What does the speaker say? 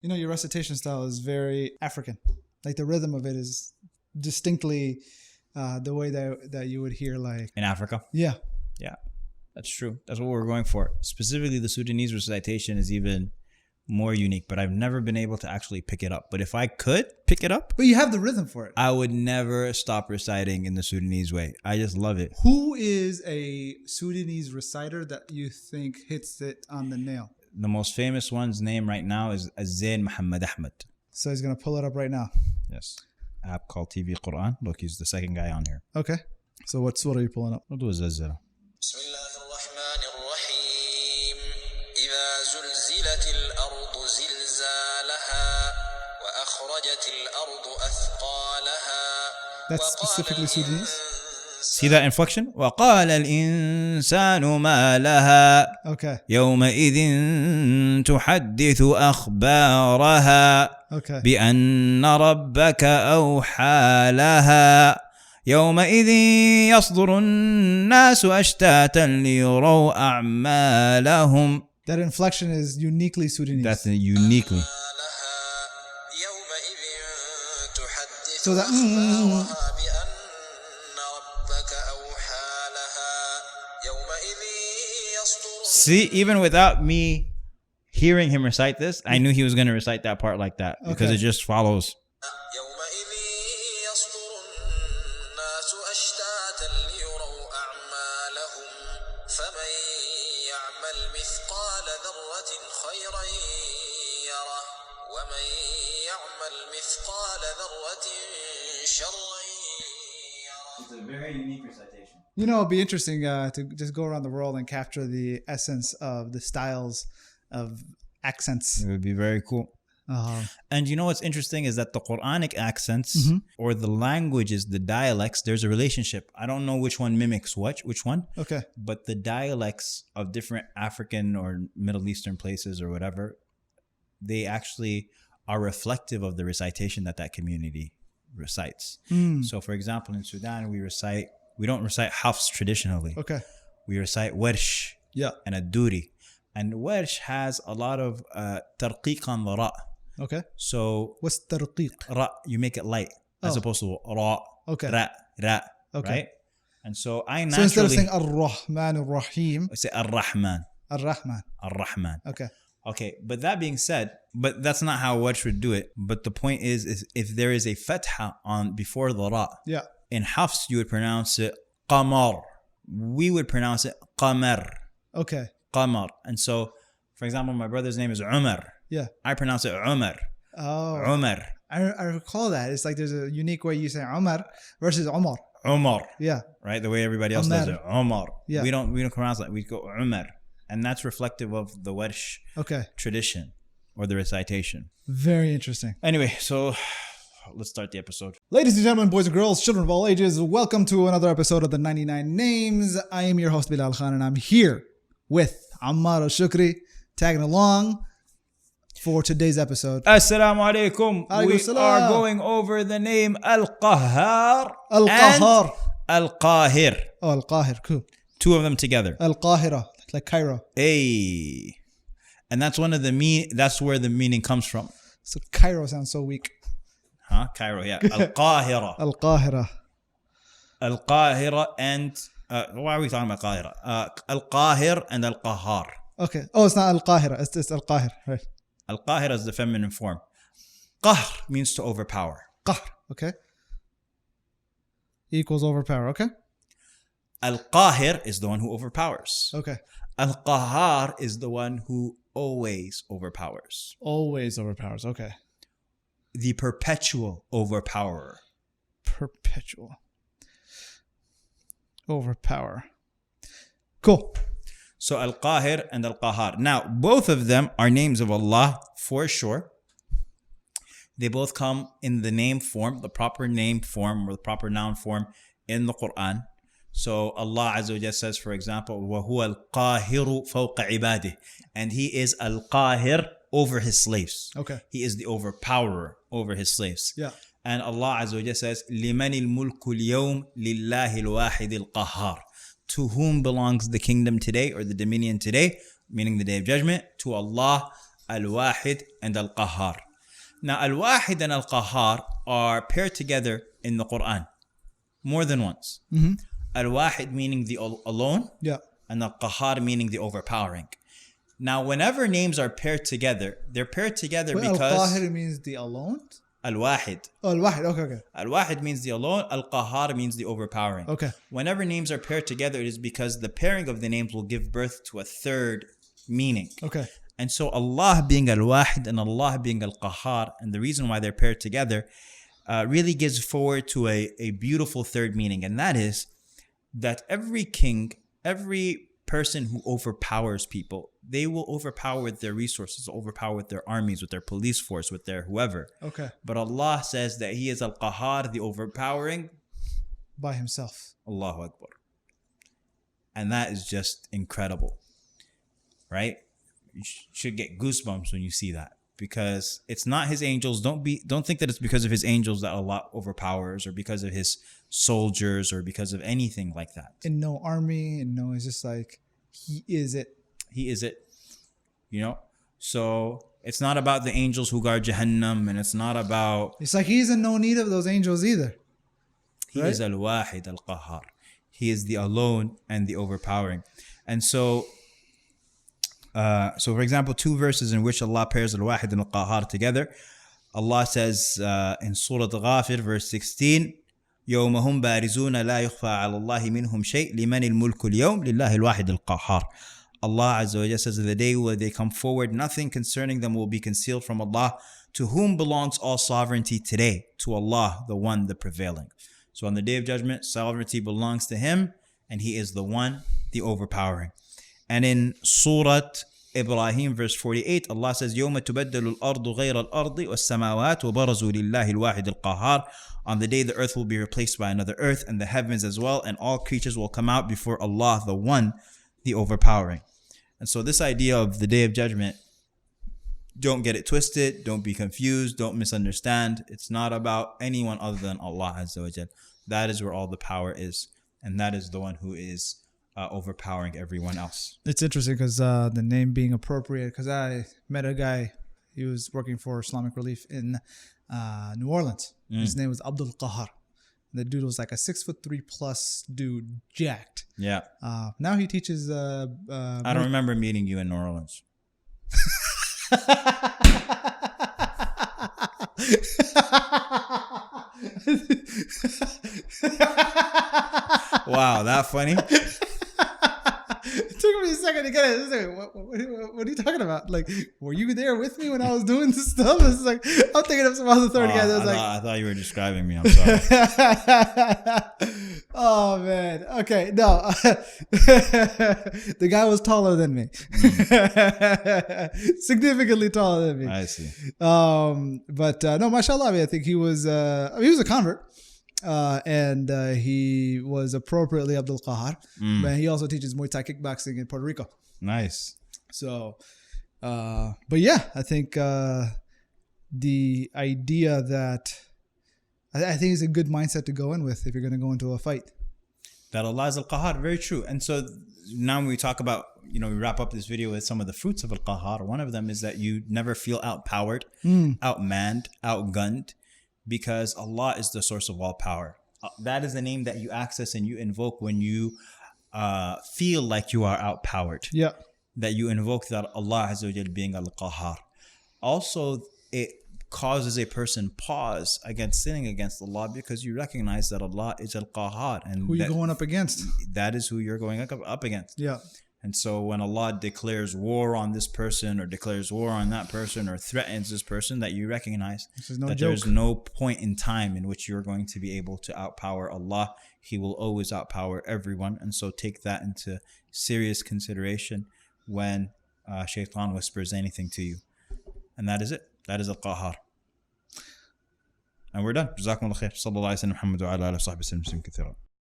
You know, your recitation style is very African. Like the rhythm of it is distinctly the way that you would hear like... In Africa? Yeah. Yeah, that's true. That's what we're going for. Specifically, the Sudanese recitation is even more unique, but I've never been able to actually pick it up. But if I could pick it up... But you have the rhythm for it. I would never stop reciting in the Sudanese way. I just love it. Who is a Sudanese reciter that you think hits it on the nail? The most famous one's name right now is 𝐍𝐚𝐦𝐿 Ahmed. So he's going to pull it up right now. Yes. App called TV Quran. Look, he's the second guy on here. Okay. So what are you pulling up? We'll do a zilzala. بسم الله الرحمن الرحيم إذا زلزلت الأرض زلزالها وأخرجت الأرض أثقالها. That's specifically Sudanese? See that inflection? وقال الإنسان ما لها Okay. يومئذ تحدث أخبارها Okay. بأن ربك أوحى لها يومئذ يصدر الناس أشتاتا ليروا أعمالهم. That inflection is uniquely Sudanese. That's uniquely. So that... See, even without me hearing him recite this, I knew he was going to recite that part like that because it just follows. It's a very unique recitation. You know, it'd be interesting to just go around the world and capture the essence of the styles of accents. It would be very cool. And you know what's interesting is that the Quranic accents or the languages, the dialects, there's a relationship. I don't know which one mimics which one. Okay. But the dialects of different African or Middle Eastern places or whatever, they actually are reflective of the recitation that community recites. So for example, in Sudan, we don't recite Hafs traditionally. Okay. We recite Warsh and Ad-Duri. And Warsh has a lot of tarqiq on the ra. Okay. So what's tarqiq? Ra, you make it light as opposed to ra. Okay. Ra. Okay. Right? And so I naturally... So instead of saying Ar-Rahman Ar-Rahim, I say Ar-Rahman. Ar-Rahman. Ar-Rahman. Okay. But that being said, but that's not how Warsh would do it. But the point is if there is a fatha on before the ra, in Hafs you would pronounce it qamar. We would pronounce it qamar. Okay. Qamar. And so, for example, my brother's name is Umar. Yeah. I pronounce it Umar. Oh. Umar. I recall that. It's like there's a unique way you say Umar versus Umar. Umar. Yeah. Right? The way everybody else does it. Umar. Yeah. We don't pronounce that. We go Umar. And that's reflective of the Warsh tradition or the recitation. Very interesting. Anyway, so let's start the episode. Ladies and gentlemen, boys and girls, children of all ages, welcome to another episode of the 99 Names. I am your host, Bilal Khan, and I'm here with Ammar AlShukry, tagging along for today's episode. Assalamu alaikum. We are going over the name AlQahhar AlQahhar. AlQahir. Oh, AlQahir, cool. Two of them together. Al-Qahira, like Cairo. Hey. And that's that's where the meaning comes from. So Cairo sounds so weak. Huh? Cairo, yeah. Al-Qahira. Al-Qahira. Al-Qahira and... why are we talking about Qahira? Al-Qahir and Al-Qahhar. Okay. Oh, it's not Al-Qahira. It's Al-Qahir. Right. Al-Qahira is the feminine form. Qahr means to overpower. Qahr. Okay. Equals overpower. Okay. Al-Qahir is the one who overpowers. Okay. Al-Qahhar is the one who always overpowers. Always overpowers. Okay. The perpetual overpowerer. Perpetual. Overpower. Cool. So Al-Qahir and Al-Qahhar. Now, both of them are names of Allah for sure. They both come in the name form, the proper name form or the proper noun form in the Quran. So Allah Azza wa Jalla says, for example, وَهُوَ الْقَاهِرُ فَوْقَ عِبَادِهِ. And He is Al-Qahir over His slaves. Okay. He is the overpowerer over His slaves. Yeah. And Allah Azza wa Jalla says, لِمَنِ الْمُلْكُ الْيَوْمِ لِلَّهِ الْوَاحِدِ الْقَهَّارِ. To whom belongs the kingdom today or the dominion today, meaning the day of judgment? To Allah Al-Wahid, and Al-Qahhar. Now, Al-Wahid and Al-Qahhar are paired together in the Quran more than once. Al-Wahid meaning the alone, Yeah. and Al-Qahhar meaning the overpowering. Now, whenever names are paired together, they're paired together But because Al-Qahir means the alone? Al-Wahid. Oh, Al-Wahid. Okay. Al-Wahid means the alone. Al-Qahhar means the overpowering. Okay. Whenever names are paired together, it is because the pairing of the names will give birth to a third meaning. Okay. And so Allah being Al-Wahid and Allah being Al-Qahhar, and the reason why they're paired together really gives forward to a beautiful third meaning. And that is that every king, every person who overpowers people, they will overpower with their resources, overpower with their armies, with their police force, with their whoever. Okay. But Allah says that He is Al-Qahhar, the overpowering, By himself. Allahu Akbar. And that is just incredible, right? You should get goosebumps when you see that, because it's not His angels. Don't think that it's because of His angels that Allah overpowers, or because of His soldiers, or because of anything like that. And no army, and no, it's just like, He is it. He is it, you know? So it's not about the angels who guard Jahannam, and it's not about... It's like He's in no need of those angels either. He is Al-Wahid Al-Qahhar. He is the alone and the overpowering. And so for example, two verses in which Allah pairs Al-Wahid and Al-Qahhar together. Allah says in Surah Ghafir, verse 16, يوم هم بارزون لا يخفى على الله منهم شيء لمن الملك اليوم لله الواحد القهار. Allah Azza wa Jalla says, the day where they come forward, nothing concerning them will be concealed from Allah. To whom belongs all sovereignty today? To Allah, the one, the prevailing. So on the day of judgment, sovereignty belongs to Him, and He is the one, the overpowering. And in Surah Ibrahim, verse 48, Allah says, يوم تبدل الأرض غير الأرض والسماوات وبرزوا لله الواحد القهار. On the day the earth will be replaced by another earth, and the heavens as well, and all creatures will come out before Allah, the one, the overpowering. And so this idea of the day of judgment, don't get it twisted, don't be confused, don't misunderstand. It's not about anyone other than Allah Azza wa Jal. That is where all the power is, and that is the one who is overpowering everyone else. It's interesting because the name being appropriate, because I met a guy, he was working for Islamic Relief in New Orleans. His name was Abdul Qahhar. The dude was like a 6'3" dude, jacked. Yeah. Now he teaches. I don't remember meeting you in New Orleans. Wow, that funny? It took me a second to get it. It's like, what are you talking about? Like, were you there with me when I was doing this stuff? It's like, I'm thinking of some other third guy that was I thought you were describing me. I'm sorry. Oh, man. Okay, no. The guy was taller than me. Significantly taller than me. I see. But no, mashallah, I think he was a convert. And he was appropriately Abdul Qahhar, but he also teaches Muay Thai kickboxing in Puerto Rico. Nice. So, but yeah, I think the idea that I think is a good mindset to go in with if you're going to go into a fight. That Allah is Al-Qahhar, very true. And so now when we talk about, we wrap up this video with some of the fruits of Al-Qahhar. One of them is that you never feel outpowered, outmanned, outgunned, because Allah is the source of all power. That is the name that you access and you invoke when you feel like you are outpowered. Yeah. That you invoke that Allah Azza wa Jal being Al-Qahhar. Also, it causes a person pause against sinning against Allah, because you recognize that Allah is Al-Qahhar. And who you're going up against. That is who you're going up against. Yeah. And so when Allah declares war on this person, or declares war on that person, or threatens this person, that you recognize that there's no point in time in which you're going to be able to outpower Allah. He will always outpower everyone. And so take that into serious consideration when Shaitan whispers anything to you. And that is it. That is Al-Qahhar. And we're done. Jazakumullah khair. Sallallahu alayhi wa sallam. Muhammad wa ala alihi wa sahbihi wa sallam.